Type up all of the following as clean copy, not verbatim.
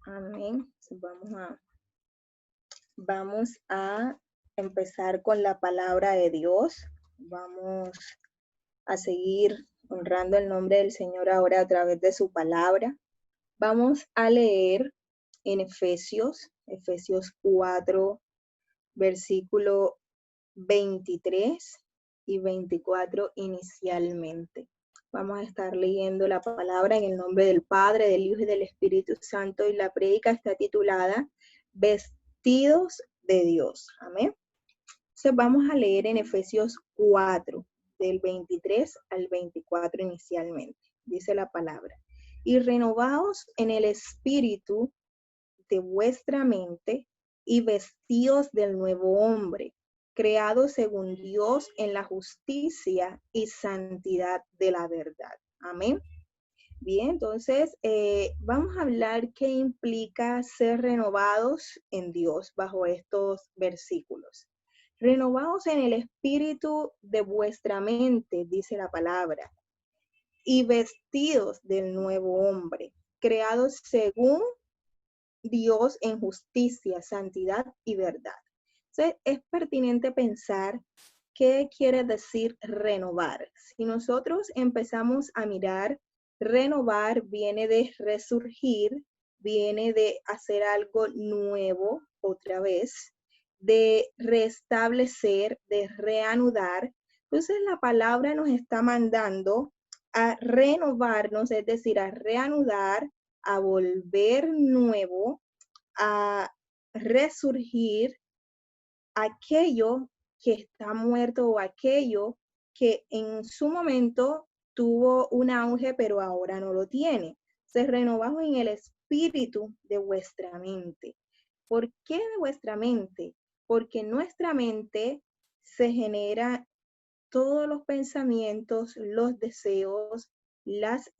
Amén. Vamos a empezar con la palabra de Dios. Vamos a seguir honrando el nombre del Señor ahora a través de su palabra. Vamos a leer en Efesios 4, versículo 23 y 24 inicialmente. Vamos a estar leyendo la palabra en el nombre del Padre, del Hijo y del Espíritu Santo, y la prédica está titulada Vestidos de Dios. Amén. Entonces vamos a leer en Efesios 4, del 23 al 24 inicialmente. Dice la palabra. Y renovaos en el espíritu de vuestra mente y vestidos del nuevo hombre, creado según Dios en la justicia y santidad de la verdad. Amén. Bien, entonces vamos a hablar qué implica ser renovados en Dios bajo estos versículos. Renovados en el espíritu de vuestra mente, dice la palabra, y vestidos del nuevo hombre, creados según Dios en justicia, santidad y verdad. Entonces, es pertinente pensar qué quiere decir renovar. Si nosotros empezamos a mirar, renovar viene de resurgir, viene de hacer algo nuevo otra vez, de restablecer, de reanudar. Entonces, la palabra nos está mandando a renovarnos, es decir, a reanudar, a volver nuevo, a resurgir aquello que está muerto o aquello que en su momento tuvo un auge, pero ahora no lo tiene. Se renovado en el espíritu de vuestra mente. ¿Por qué de vuestra mente? Porque nuestra mente se genera todos los pensamientos, los deseos, las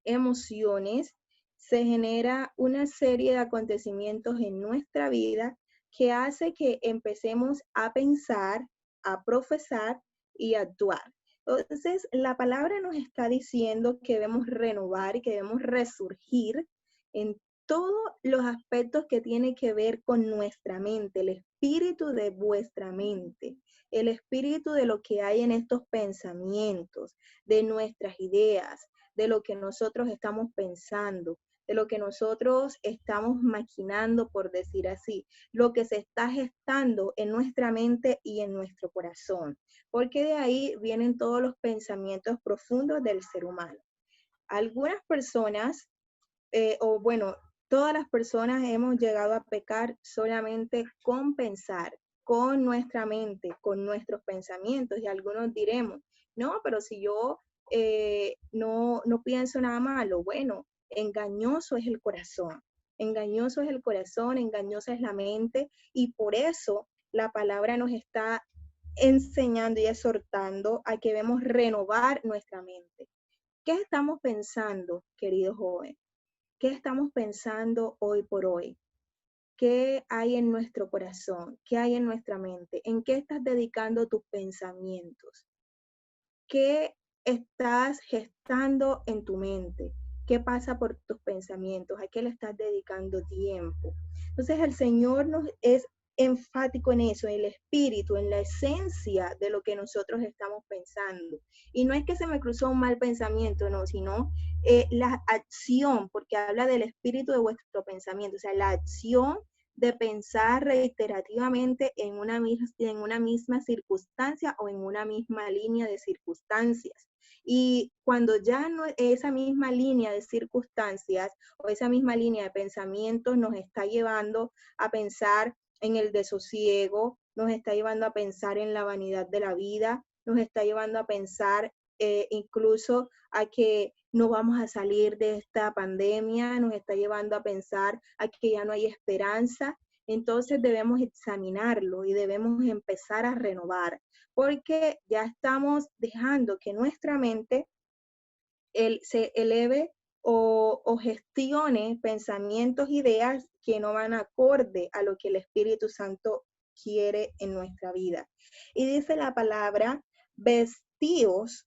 emociones, se genera una serie de acontecimientos en nuestra vida que hace que empecemos a pensar, a profesar y a actuar. Entonces, la palabra nos está diciendo que debemos renovar y que debemos resurgir en todos los aspectos que tienen que ver con nuestra mente, el espíritu de vuestra mente, el espíritu de lo que hay en estos pensamientos, de nuestras ideas, de lo que nosotros estamos pensando, de lo que nosotros estamos maquinando, por decir así, lo que se está gestando en nuestra mente y en nuestro corazón, porque de ahí vienen todos los pensamientos profundos del ser humano. Algunas personas, o bueno, todas las personas hemos llegado a pecar solamente con pensar, con nuestra mente, con nuestros pensamientos, y algunos diremos, no, pero si yo no pienso nada malo. Bueno, engañoso es el corazón, engañoso es el corazón, engañosa es la mente, y por eso la palabra nos está enseñando y exhortando a que debemos renovar nuestra mente. ¿Qué estamos pensando, querido joven? ¿Qué estamos pensando hoy por hoy? ¿Qué hay en nuestro corazón? ¿Qué hay en nuestra mente? ¿En qué estás dedicando tus pensamientos? ¿Qué estás gestando en tu mente? ¿Qué pasa por tus pensamientos? ¿A qué le estás dedicando tiempo? Entonces el Señor nos es enfático en eso, en el espíritu, en la esencia de lo que nosotros estamos pensando. Y no es que se me cruzó un mal pensamiento, no, sino la acción, porque habla del espíritu de vuestro pensamiento, o sea, la acción de pensar reiterativamente en una misma circunstancia o en una misma línea de circunstancias. Y cuando ya no, esa misma línea de circunstancias o esa misma línea de pensamientos nos está llevando a pensar en el desosiego, nos está llevando a pensar en la vanidad de la vida, nos está llevando a pensar incluso a que no vamos a salir de esta pandemia, nos está llevando a pensar a que ya no hay esperanza. Entonces debemos examinarlo y debemos empezar a renovar, porque ya estamos dejando que nuestra mente se eleve o gestione pensamientos, ideas que no van acorde a lo que el Espíritu Santo quiere en nuestra vida. Y dice la palabra, vestíos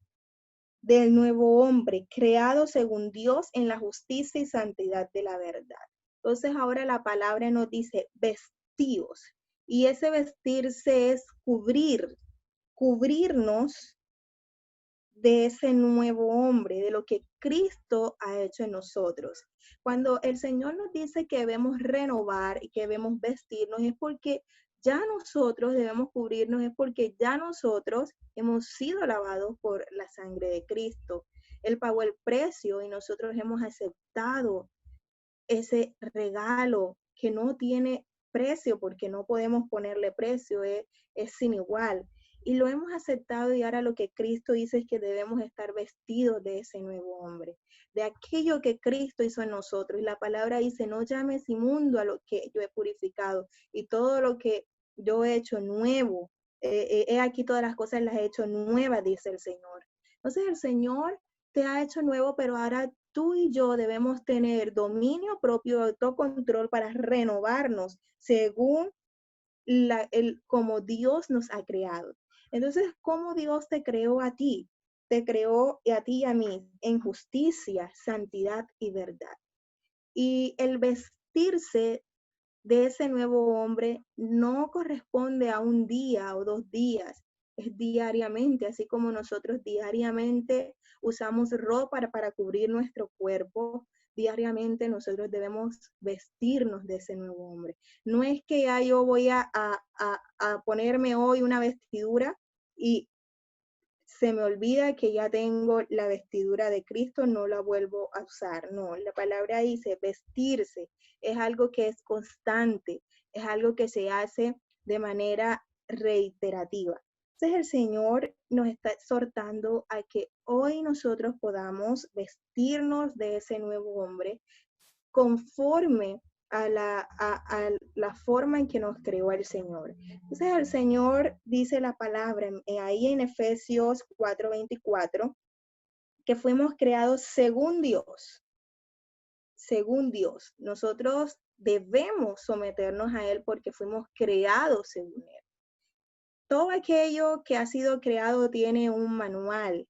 del nuevo hombre, creado según Dios en la justicia y santidad de la verdad. Entonces ahora la palabra nos dice vestíos, y ese vestirse es cubrirnos de ese nuevo hombre, de lo que Cristo ha hecho en nosotros. Cuando el Señor nos dice que debemos renovar y que debemos vestirnos, es porque ya nosotros debemos cubrirnos, es porque ya nosotros hemos sido lavados por la sangre de Cristo. Él pagó el precio y nosotros hemos aceptado ese regalo que no tiene precio, porque no podemos ponerle precio, es sin igual. Y lo hemos aceptado, y ahora lo que Cristo dice es que debemos estar vestidos de ese nuevo hombre, de aquello que Cristo hizo en nosotros. Y la palabra dice, no llames inmundo a lo que yo he purificado, y todo lo que yo he hecho nuevo. He aquí todas las cosas las he hecho nuevas, dice el Señor. Entonces el Señor te ha hecho nuevo, pero ahora tú y yo debemos tener dominio propio, autocontrol para renovarnos según como Dios nos ha creado. Entonces, ¿cómo Dios te creó a ti? Te creó a ti y a mí en justicia, santidad y verdad. Y el vestirse de ese nuevo hombre no corresponde a un día o 2 días, es diariamente, así como nosotros diariamente usamos ropa para cubrir nuestro cuerpo. Diariamente nosotros debemos vestirnos de ese nuevo hombre. No es que ya yo voy a ponerme hoy una vestidura y se me olvida que ya tengo la vestidura de Cristo, no la vuelvo a usar. No, la palabra dice vestirse, es algo que es constante, es algo que se hace de manera reiterativa. Entonces el Señor nos está exhortando a que hoy nosotros podamos vestirnos de ese nuevo hombre conforme a la forma en que nos creó el Señor. Entonces el Señor dice la palabra ahí en Efesios 4:24, que fuimos creados según Dios, según Dios. Nosotros debemos someternos a Él porque fuimos creados según Él. Todo aquello que ha sido creado tiene un manual,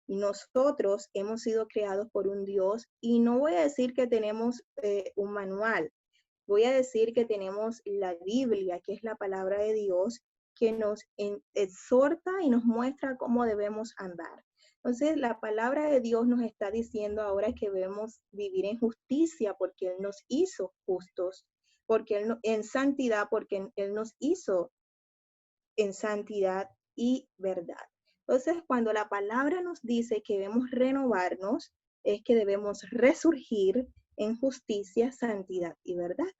y nosotros hemos sido creados por un Dios, y no voy a decir que tenemos un manual, voy a decir que tenemos la Biblia, que es la palabra de Dios, que nos exhorta y nos muestra cómo debemos andar. Entonces, la palabra de Dios nos está diciendo ahora que debemos vivir en justicia porque Él nos hizo justos, porque en santidad, porque Él nos hizo en santidad y verdad. Entonces, cuando la palabra nos dice que debemos renovarnos, es que debemos resurgir en justicia, santidad y verdad.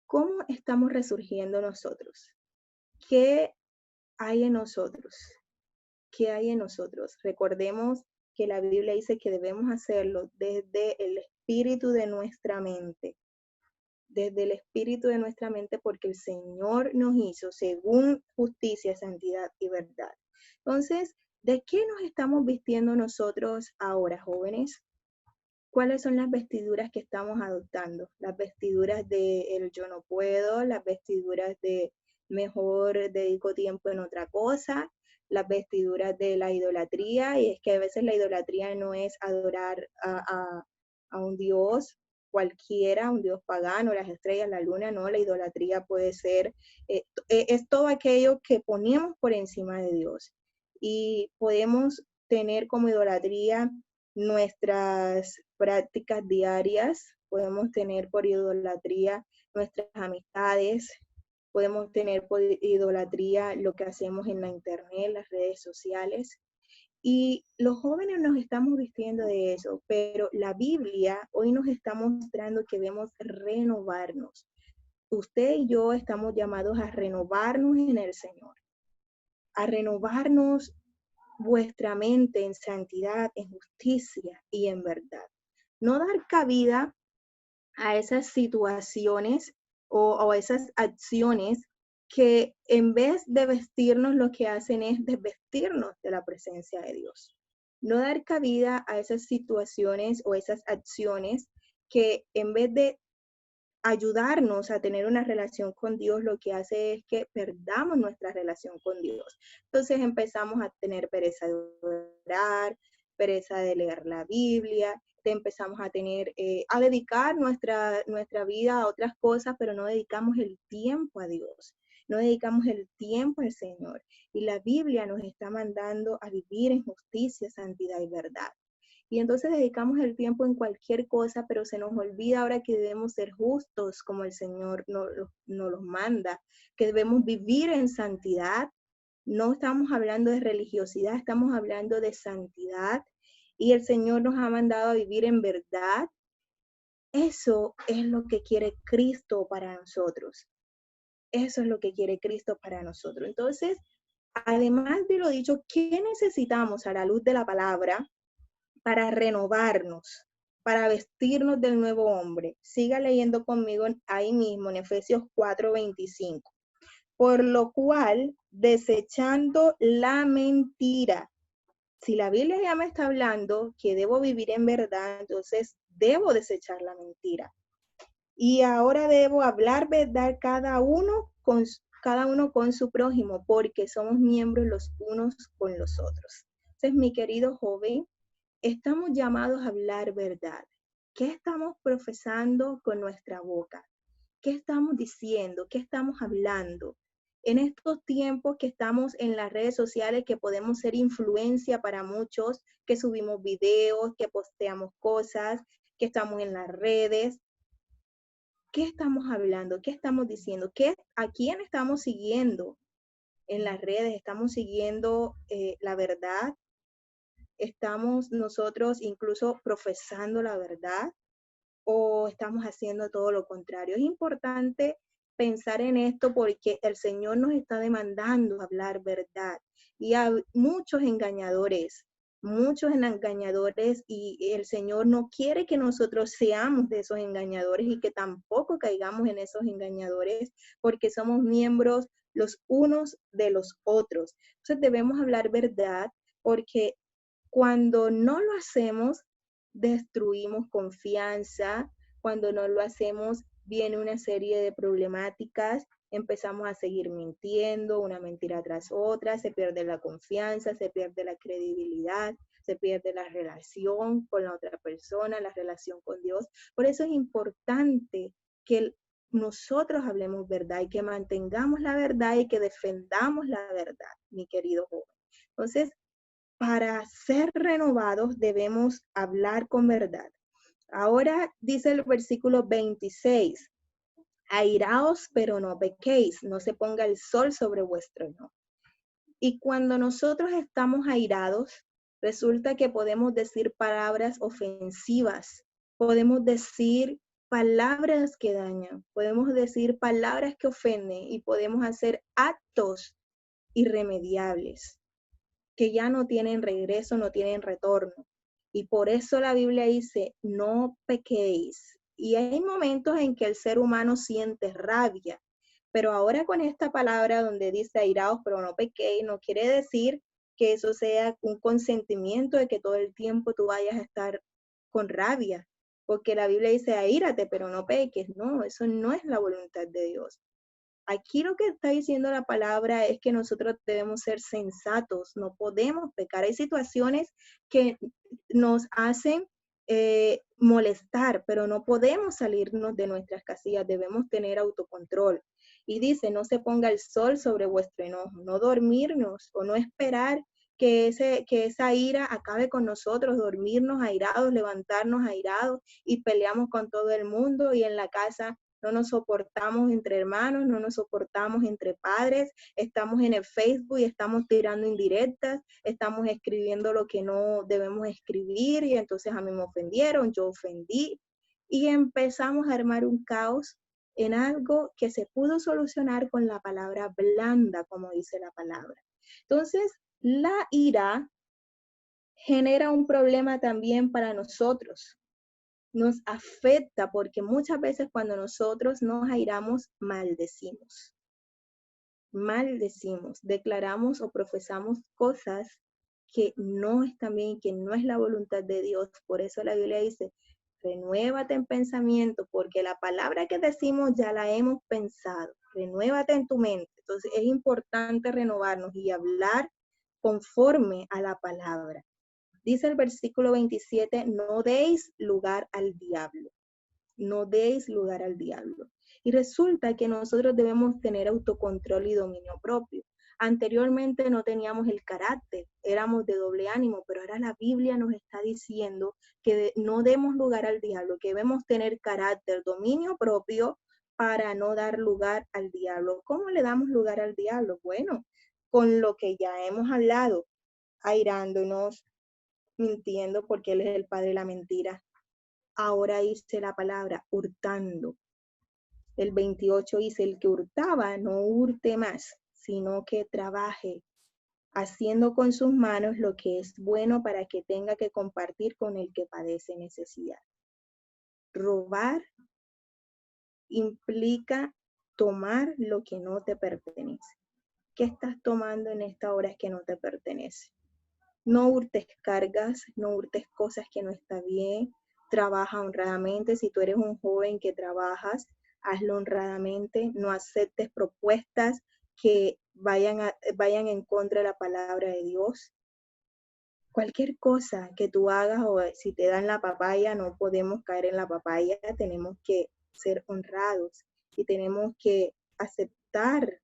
¿Cómo estamos resurgiendo nosotros? ¿Qué hay en nosotros? ¿Qué hay en nosotros? Recordemos que la Biblia dice que debemos hacerlo desde el espíritu de nuestra mente. Desde el espíritu de nuestra mente, porque el Señor nos hizo según justicia, santidad y verdad. Entonces, ¿de qué nos estamos vistiendo nosotros ahora, jóvenes? ¿Cuáles son las vestiduras que estamos adoptando? Las vestiduras de el yo no puedo, las vestiduras de mejor dedico tiempo en otra cosa, las vestiduras de la idolatría, y es que a veces la idolatría no es adorar a un Dios cualquiera, un Dios pagano, las estrellas, la luna, no, la idolatría puede ser, es todo aquello que ponemos por encima de Dios. Y podemos tener como idolatría nuestras prácticas diarias, podemos tener por idolatría nuestras amistades, podemos tener por idolatría lo que hacemos en la internet, las redes sociales. Y los jóvenes nos estamos vistiendo de eso, pero la Biblia hoy nos está mostrando que debemos renovarnos. Usted y yo estamos llamados a renovarnos en el Señor, a renovarnos vuestra mente en santidad, en justicia y en verdad. No dar cabida a esas situaciones o esas acciones que en vez de vestirnos lo que hacen es desvestirnos de la presencia de Dios. No dar cabida a esas situaciones o esas acciones que en vez de ayudarnos a tener una relación con Dios, lo que hace es que perdamos nuestra relación con Dios. Entonces empezamos a tener pereza de orar, pereza de leer la Biblia, empezamos a tener, a dedicar nuestra vida a otras cosas, pero no dedicamos el tiempo a Dios, no dedicamos el tiempo al Señor. Y la Biblia nos está mandando a vivir en justicia, santidad y verdad. Y entonces dedicamos el tiempo en cualquier cosa, pero se nos olvida ahora que debemos ser justos como el Señor nos los manda, que debemos vivir en santidad. No estamos hablando de religiosidad, estamos hablando de santidad. Y el Señor nos ha mandado a vivir en verdad. Eso es lo que quiere Cristo para nosotros. Eso es lo que quiere Cristo para nosotros. Entonces, además de lo dicho, ¿qué necesitamos a la luz de la palabra para renovarnos, para vestirnos del nuevo hombre? Siga leyendo conmigo ahí mismo en Efesios 4:25. Por lo cual, desechando la mentira. Si la Biblia ya me está hablando que debo vivir en verdad, entonces debo desechar la mentira. Y ahora debo hablar verdad cada uno con su prójimo, porque somos miembros los unos con los otros. Entonces, mi querido joven, estamos llamados a hablar verdad. ¿Qué estamos profesando con nuestra boca? ¿Qué estamos diciendo? ¿Qué estamos hablando? En estos tiempos que estamos en las redes sociales, que podemos ser influencia para muchos, que subimos videos, que posteamos cosas, que estamos en las redes, ¿qué estamos hablando? ¿Qué estamos diciendo? ¿A quién estamos siguiendo en las redes? ¿Estamos siguiendo la verdad? ¿Estamos nosotros incluso profesando la verdad? ¿O estamos haciendo todo lo contrario? Es importante pensar en esto porque el Señor nos está demandando hablar verdad. Y hay muchos engañadores, y el Señor no quiere que nosotros seamos de esos engañadores y que tampoco caigamos en esos engañadores, porque somos miembros los unos de los otros. Entonces debemos hablar verdad, porque cuando no lo hacemos, destruimos confianza. Cuando no lo hacemos, viene una serie de problemáticas. Empezamos a seguir mintiendo, una mentira tras otra, se pierde la confianza, se pierde la credibilidad, se pierde la relación con la otra persona, la relación con Dios. Por eso es importante que nosotros hablemos verdad y que mantengamos la verdad y que defendamos la verdad, mi querido joven. Entonces, para ser renovados debemos hablar con verdad. Ahora dice el versículo 26, airaos pero no pequéis, no se ponga el sol sobre vuestro enojo. Y cuando nosotros estamos airados, resulta que podemos decir palabras ofensivas, podemos decir palabras que dañan, podemos decir palabras que ofenden y podemos hacer actos irremediables que ya no tienen regreso, no tienen retorno. Y por eso la Biblia dice, no pequéis. Y hay momentos en que el ser humano siente rabia, pero ahora con esta palabra donde dice airaos, pero no pequéis, no quiere decir que eso sea un consentimiento de que todo el tiempo tú vayas a estar con rabia, porque la Biblia dice aírate, pero no peques. No, eso no es la voluntad de Dios. Aquí lo que está diciendo la palabra es que nosotros debemos ser sensatos, no podemos pecar. Hay situaciones que nos hacen molestar, pero no podemos salirnos de nuestras casillas, debemos tener autocontrol. Y dice, no se ponga el sol sobre vuestro enojo, no dormirnos o no esperar que esa ira acabe con nosotros, dormirnos airados, levantarnos airados y peleamos con todo el mundo y en la casa no nos soportamos entre hermanos, no nos soportamos entre padres, estamos en el Facebook y estamos tirando indirectas, estamos escribiendo lo que no debemos escribir y entonces a mí me ofendieron, yo ofendí y empezamos a armar un caos en algo que se pudo solucionar con la palabra blanda, como dice la palabra. Entonces, la ira genera un problema también para nosotros, nos afecta porque muchas veces cuando nosotros nos airamos, maldecimos, declaramos o profesamos cosas que no están bien, que no es la voluntad de Dios. Por eso la Biblia dice, renuévate en pensamiento, porque la palabra que decimos ya la hemos pensado. Renuévate en tu mente. Entonces es importante renovarnos y hablar conforme a la palabra. Dice el versículo 27, no deis lugar al diablo. No deis lugar al diablo. Y resulta que nosotros debemos tener autocontrol y dominio propio. Anteriormente no teníamos el carácter, éramos de doble ánimo, pero ahora la Biblia nos está diciendo que no demos lugar al diablo, que debemos tener carácter, dominio propio para no dar lugar al diablo. ¿Cómo le damos lugar al diablo? Bueno, con lo que ya hemos hablado, airándonos, mintiendo porque él es el padre de la mentira. Ahora dice la palabra hurtando. El 28 dice, el que hurtaba no hurte más, sino que trabaje, haciendo con sus manos lo que es bueno para que tenga que compartir con el que padece necesidad. Robar implica tomar lo que no te pertenece. ¿Qué estás tomando en esta hora que no te pertenece? No hurtes cargas, no hurtes cosas que no está bien, trabaja honradamente. Si tú eres un joven que trabajas, hazlo honradamente, no aceptes propuestas que vayan en contra de la palabra de Dios. Cualquier cosa que tú hagas o si te dan la papaya, no podemos caer en la papaya, tenemos que ser honrados y tenemos que aceptar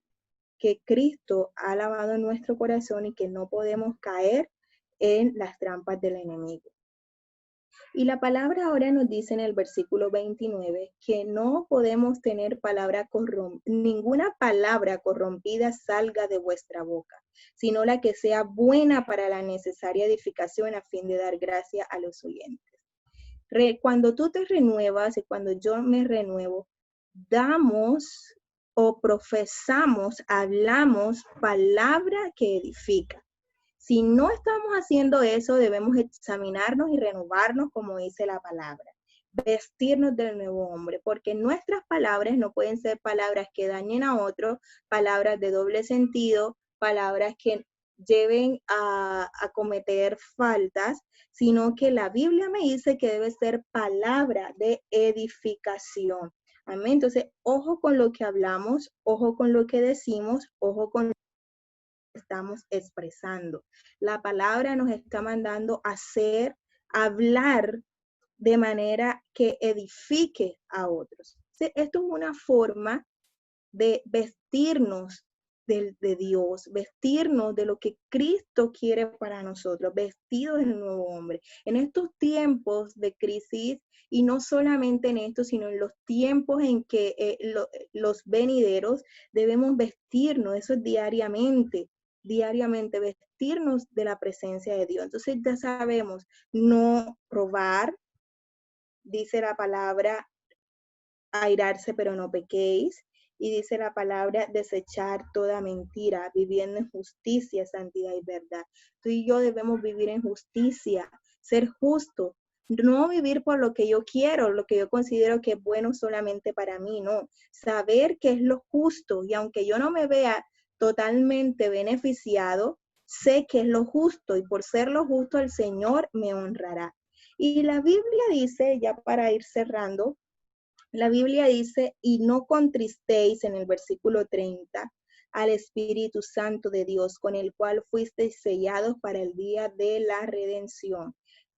que Cristo ha lavado nuestro corazón y que no podemos caer en las trampas del enemigo. Y la palabra ahora nos dice en el versículo 29 que no podemos tener ninguna palabra corrompida salga de vuestra boca, sino la que sea buena para la necesaria edificación a fin de dar gracia a los oyentes. Cuando tú te renuevas y cuando yo me renuevo, damos o profesamos, hablamos palabra que edifica. Si no estamos haciendo eso, debemos examinarnos y renovarnos, como dice la palabra. Vestirnos del nuevo hombre, porque nuestras palabras no pueden ser palabras que dañen a otros, palabras de doble sentido, palabras que lleven a cometer faltas, sino que la Biblia me dice que debe ser palabra de edificación. Amén. Entonces, ojo con lo que hablamos, ojo con lo que decimos, ojo con estamos expresando. La palabra nos está mandando a hablar de manera que edifique a otros. Esto es una forma de vestirnos de Dios, vestirnos de lo que Cristo quiere para nosotros, vestidos del nuevo hombre. En estos tiempos de crisis, y no solamente en esto, sino en los tiempos en que los venideros debemos vestirnos, eso es diariamente, vestirnos de la presencia de Dios. Entonces ya sabemos, no robar, dice la palabra, airarse pero no pequéis, y dice la palabra, desechar toda mentira, viviendo en justicia, santidad y verdad. Tú y yo debemos vivir en justicia, ser justos, no vivir por lo que yo quiero, lo que yo considero que es bueno solamente para mí, no. Saber qué es lo justo, y aunque yo no me vea totalmente beneficiado, sé que es lo justo, y por ser lo justo el Señor me honrará. Y la Biblia dice, ya para ir cerrando, la Biblia dice, y no contristéis en el versículo 30 al Espíritu Santo de Dios, con el cual fuisteis sellados para el día de la redención.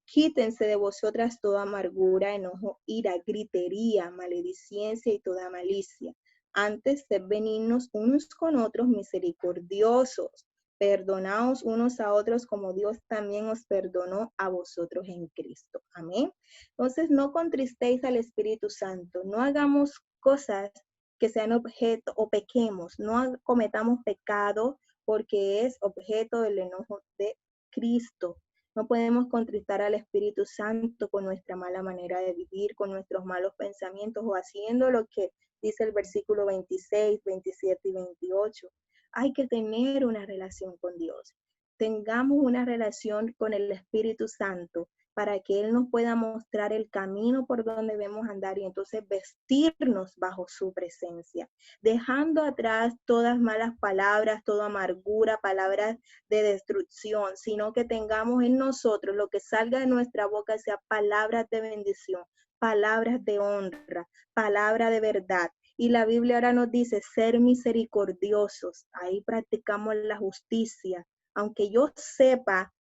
Quítense de vosotras toda amargura, enojo, ira, gritería, maledicencia y toda malicia. Antes, sed benignos unos con otros, misericordiosos, perdonaos unos a otros como Dios también os perdonó a vosotros en Cristo. Amén. Entonces, no contristéis al Espíritu Santo, no hagamos cosas que sean objeto o pequemos, no cometamos pecado porque es objeto del enojo de Cristo. No podemos contristar al Espíritu Santo con nuestra mala manera de vivir, con nuestros malos pensamientos o haciendo lo que dice el versículo 26, 27 y 28. Hay que tener una relación con Dios. Tengamos una relación con el Espíritu Santo para que Él nos pueda mostrar el camino por donde debemos andar y entonces vestirnos bajo su presencia, dejando atrás todas malas palabras, toda amargura, palabras de destrucción, sino que tengamos en nosotros lo que salga de nuestra boca sea palabras de bendición, palabras de honra, palabra de verdad. Y la Biblia ahora nos dice ser misericordiosos. Ahí practicamos la justicia. Aunque yo sepa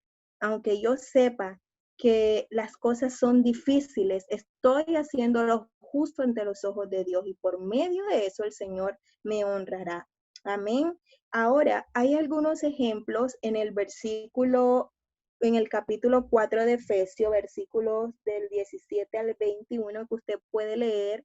que las cosas son difíciles, estoy haciendo lo justo ante los ojos de Dios y por medio de eso el Señor me honrará. Amén. Ahora, hay algunos ejemplos en el capítulo 4 de Efesios, versículos del 17 al 21, que usted puede leer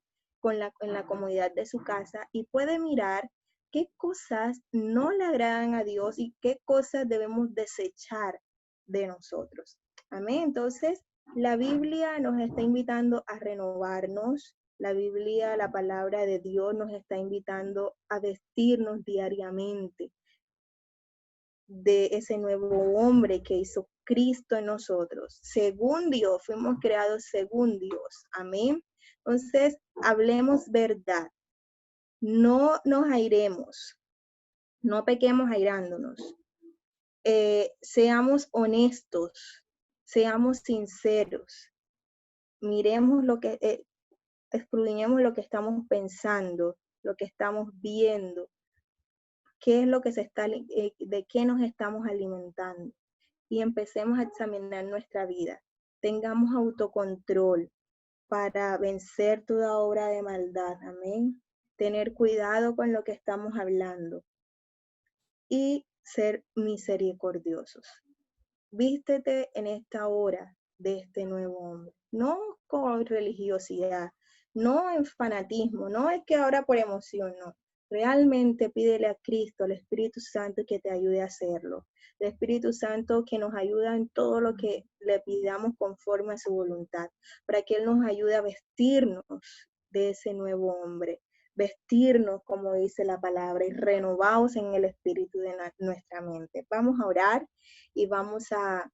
en la comodidad de su casa y puede mirar qué cosas no le agradan a Dios y qué cosas debemos desechar de nosotros. Amén. Entonces, la Biblia nos está invitando a renovarnos. La Biblia, la palabra de Dios, nos está invitando a vestirnos diariamente de ese nuevo hombre que hizo Cristo en nosotros. Según Dios, fuimos creados según Dios. Amén. Entonces, hablemos verdad. No nos airemos. No pequemos airándonos. Seamos honestos. Seamos sinceros. Miremos escudriñemos lo que estamos pensando, lo que estamos viendo, qué es lo que de qué nos estamos alimentando. Y empecemos a examinar nuestra vida. Tengamos autocontrol para vencer toda obra de maldad. Amén. Tener cuidado con lo que estamos hablando y ser misericordiosos. Vístete en esta hora de este nuevo hombre, no con religiosidad, no en fanatismo, no es que ahora por emoción, no. Realmente pídele a Cristo, al Espíritu Santo, que te ayude a hacerlo. El Espíritu Santo que nos ayuda en todo lo que le pidamos conforme a su voluntad, para que Él nos ayude a vestirnos de ese nuevo hombre, vestirnos, como dice la palabra, y renovados en el espíritu de nuestra mente. Vamos a orar y vamos a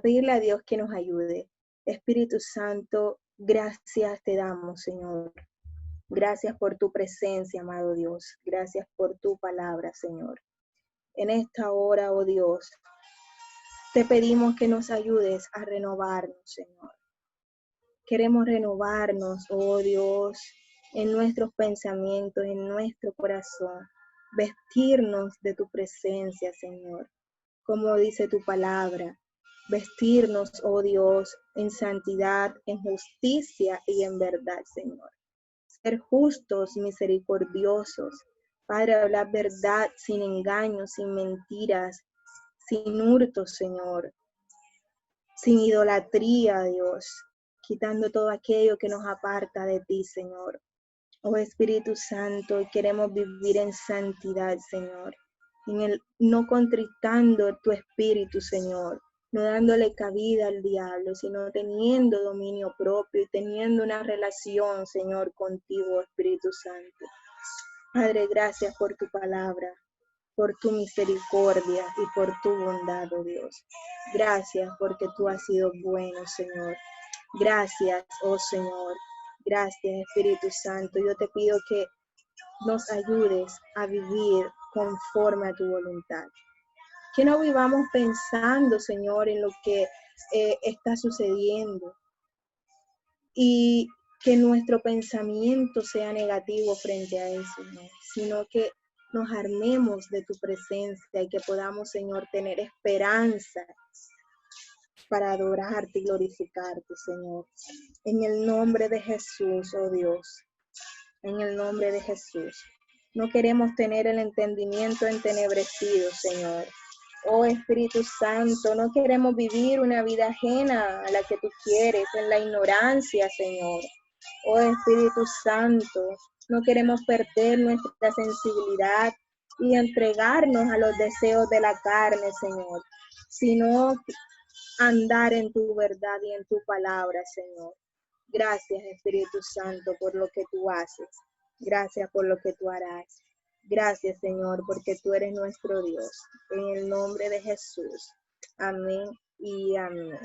pedirle a Dios que nos ayude. Espíritu Santo, gracias te damos, Señor. Gracias por tu presencia, amado Dios. Gracias por tu palabra, Señor. En esta hora, oh Dios, te pedimos que nos ayudes a renovarnos, Señor. Queremos renovarnos, oh Dios, en nuestros pensamientos, en nuestro corazón. Vestirnos de tu presencia, Señor. Como dice tu palabra, vestirnos, oh Dios, en santidad, en justicia y en verdad, Señor. Ser justos, misericordiosos, Padre, hablar verdad sin engaños, sin mentiras, sin hurtos, Señor, sin idolatría, Dios, quitando todo aquello que nos aparta de ti, Señor. Oh Espíritu Santo, queremos vivir en santidad, Señor, no contristando tu Espíritu, Señor, no dándole cabida al diablo, sino teniendo dominio propio y teniendo una relación, Señor, contigo, Espíritu Santo. Padre, gracias por tu palabra, por tu misericordia y por tu bondad, oh Dios. Gracias porque tú has sido bueno, Señor. Gracias, oh Señor. Gracias, Espíritu Santo. Yo te pido que nos ayudes a vivir conforme a tu voluntad. Que no vivamos pensando, Señor, en lo que está sucediendo y que nuestro pensamiento sea negativo frente a eso, ¿no? Sino que nos armemos de tu presencia y que podamos, Señor, tener esperanza para adorarte y glorificarte, Señor. En el nombre de Jesús, oh Dios, en el nombre de Jesús. No queremos tener el entendimiento entenebrecido, Señor. Oh Espíritu Santo, no queremos vivir una vida ajena a la que tú quieres, en la ignorancia, Señor. Oh Espíritu Santo, no queremos perder nuestra sensibilidad y entregarnos a los deseos de la carne, Señor, sino andar en tu verdad y en tu palabra, Señor. Gracias, Espíritu Santo, por lo que tú haces. Gracias por lo que tú harás. Gracias, Señor, porque tú eres nuestro Dios. En el nombre de Jesús. Amén y amén.